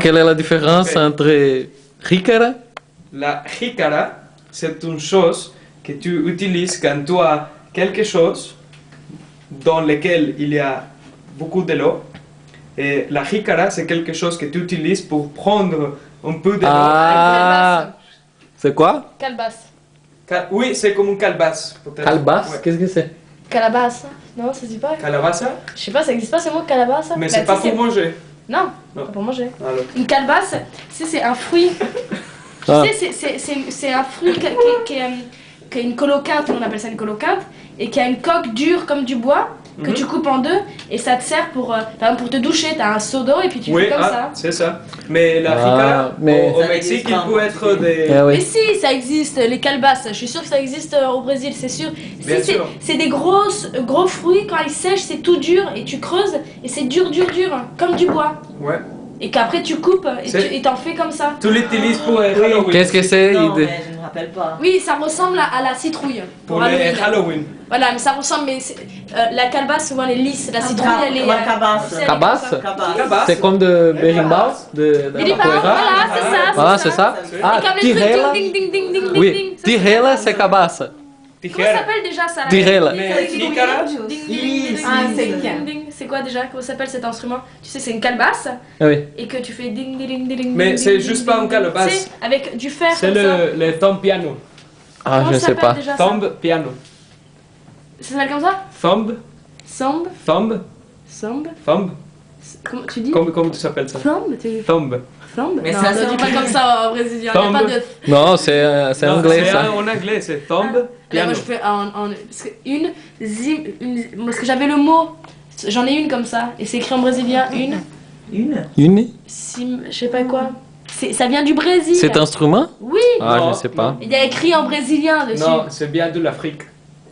quelle est la différence Ok. entre jícara? La jícara, c'est une chose que tu utilises quand tu as quelque chose dans lequel il y a beaucoup de l'eau. Et la jícara, c'est quelque chose que tu utilises pour prendre un peu de l'eau. Ah, c'est quoi? Calebasse. Oui, c'est comme une calebasse. peut-être. Calebasse? Ouais. Qu'est-ce que c'est? Calabasse. Non, ça se dit pas. Calabaza, Je sais pas, ça existe pas ce mot calabasse? mais Bah, c'est tu pas sais, pour manger. Non, Non. pas pour manger. Alors, Une calebasse, c'est un fruit. Tu Ah. sais, c'est un fruit qui a une colocante, on appelle ça une colocante, et qui a une coque dure comme du bois, que tu coupes en deux, et ça te sert pour, par exemple, pour te doucher. T'as un seau d'eau et puis tu oui, fais comme ça. c'est ça. Mais la Ah, jícara, mais- au Mexique, il peut être des... Ah Mais oui. si, ça existe, les calebasses, je suis sûre que ça existe au Brésil, c'est sûr. Bien Si, sûr. c'est des gros fruits, quand ils sèchent, c'est tout dur, et tu creuses, et c'est dur, comme du bois. Ouais. Et qu'après tu coupes, et C'est- et t'en fais comme ça. Tu l'utilises pour Halloween. Qu'est-ce que c'est? Non, Ide? mais je ne me rappelle pas. Oui, ça ressemble à la citrouille. Pour Halloween. les Halloween. Voilà, mais ça ressemble, mais la calebasse, souvent elle est lisse, la citrouille elle est... Comme un cabasse. elle est Cabasse? comme ça. Cabasse. Cabasse. C'est comme de berimbau? De Il est pas capoeira? voilà, c'est ça. Voilà, c'est ça? Et Ah, comme les trucs tirela? ding ding ding ding ding Oui, ding. Ça, tirela c'est cabaça. Comment ça s'appelle déjà ça? là Tirela. Mais jícara, Ding, ding, Oui, ding, ah, ding, c'est ding, bien. ding, ding. C'est quoi déjà? Comment ça s'appelle cet instrument? Tu sais, c'est une calebasse Ah oui. et que tu fais ding ding ding ding. Mais ding, c'est ding, juste ding, pas une ding, calebasse. tu sais, avec du fer c'est comme ça. le thumb piano. Ah, Comment je ne ça sais s'appelle pas. déjà ça? Thumb piano. Ça s'appelle comme ça? Thumb, Sambe, thumb, sambe. thumb. Comment tu dis? Comment tu s'appelles ça? Sambe, tu dis Thumb. sambe? Mais Non, ça ne dis sonne pas bien. comme ça en brésilien. Il n'y a Sambe. pas de. Non, c'est Non, anglais c'est ça. en anglais, c'est thumb Là, piano. moi je fais parce que parce que j'avais le mot, j'en ai une comme ça, et c'est écrit en brésilien, une, Une? je sais pas quoi. Ça vient du Brésil. Cet instrument? Oui, Ah, je Non, ne sais pas. il y a écrit en brésilien dessus. Non, c'est bien de l'Afrique.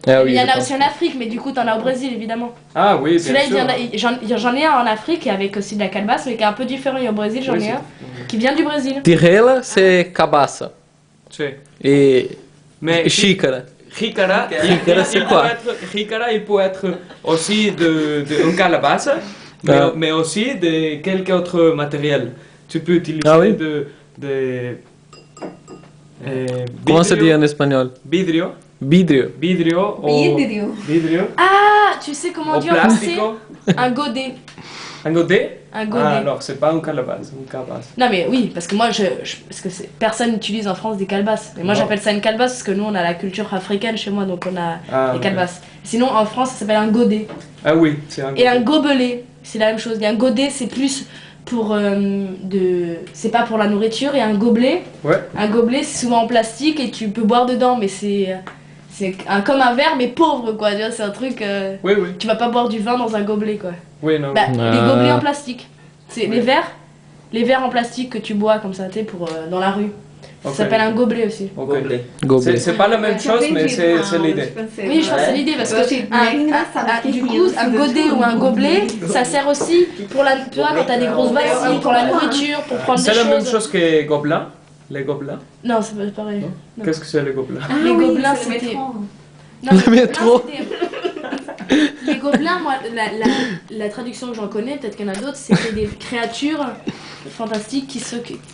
Ah Il oui, y en je a pense. aussi en Afrique, mais du coup t'en as au Brésil évidemment. Ah oui, bien Celui-là, sûr. j'en ai un en Afrique avec aussi de la calebasse, mais qui est un peu différent. Et au Brésil, j'en Oui, ai un qui vient du Brésil. Tirela c'est cabaça. C'est- Et Mais xícara. jícara, Jícara, c'est quoi? jícara, il peut être aussi de une calebasse, Ah. mais aussi de quelque autre matériel. Tu peux utiliser Ah oui? de Comment ça dit vidrio- en espagnol? Vidrio, Vidrio. vidrio o vidrio Ah, tu sais comment o dire en français? plástico. Un godet. Un godet? Un godet. Ah, alors c'est pas une calebasse, une calebasse. Non mais oui, parce que moi, parce que personne n'utilise en France des calebasses. Mais moi Non. j'appelle ça une calebasse parce que nous on a la culture africaine chez moi, donc on a Ah, des ouais. calebasses. Sinon en France ça s'appelle un godet. Ah oui, c'est un Et un godet. gobelet, c'est la même chose. Et un godet c'est plus pour c'est pas pour la nourriture. Et un gobelet, Ouais. un gobelet c'est souvent en plastique et tu peux boire dedans, mais c'est comme un verre mais pauvre quoi. Tu vois, c'est un truc. Oui, oui. Tu vas pas boire du vin dans un gobelet quoi. Oui, non. Bah, Ah. les gobelets en plastique. C'est les verres en plastique que tu bois comme ça, tu sais, pour dans la rue. Ça Ok. s'appelle un gobelet aussi. Ok. Gobelet. Gobelet. C'est pas la même chose, mais c'est l'idée. Oui, je pense que c'est l'idée parce que du coup, un godet ou un gobelet, ça sert aussi pour tu vois, quand t'as des grosses vasies, pour la nourriture, pour prendre des C'est la même choses. chose que gobelin. Les gobelins. Non, c'est pas pareil. Non. Non. Qu'est-ce que c'est les gobelins? Les gobelins, c'était. Non, Le métro. c'était- Les gobelins, moi, la traduction que j'en connais, peut-être qu'il y en a d'autres, c'était des créatures fantastiques qui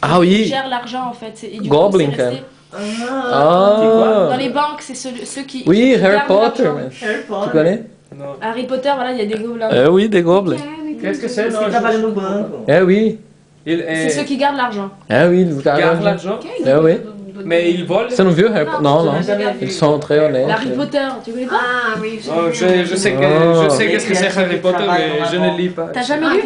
Ah oui. gèrent l'argent en fait. Et du Goblin, coup, c'est resté- Ah. Dans les banques, c'est ceux qui. Oui, qui Harry gardent Potter. l'argent. Mais... Harry Potter. Tu connais? Non. Harry Potter, voilà, il y a des gobelins. Oui, des gobelins. Qu'est-ce que c'est? Parce Non, qu'il travaille no banco. Eh oui. Il C'est ceux qui gardent l'argent. Eh oui, ils gardent gardent l'argent, Eh oui. mais ils volent. C'est un vieux Harry Potter. Non, non. j'ai jamais vu. Ils sont très honnêtes. Harry Potter, tu connais pas? Ah oui, Oh, je sais Ah. qu'est-ce que c'est Harry Potter, mais je ne lis pas. T'as jamais lu?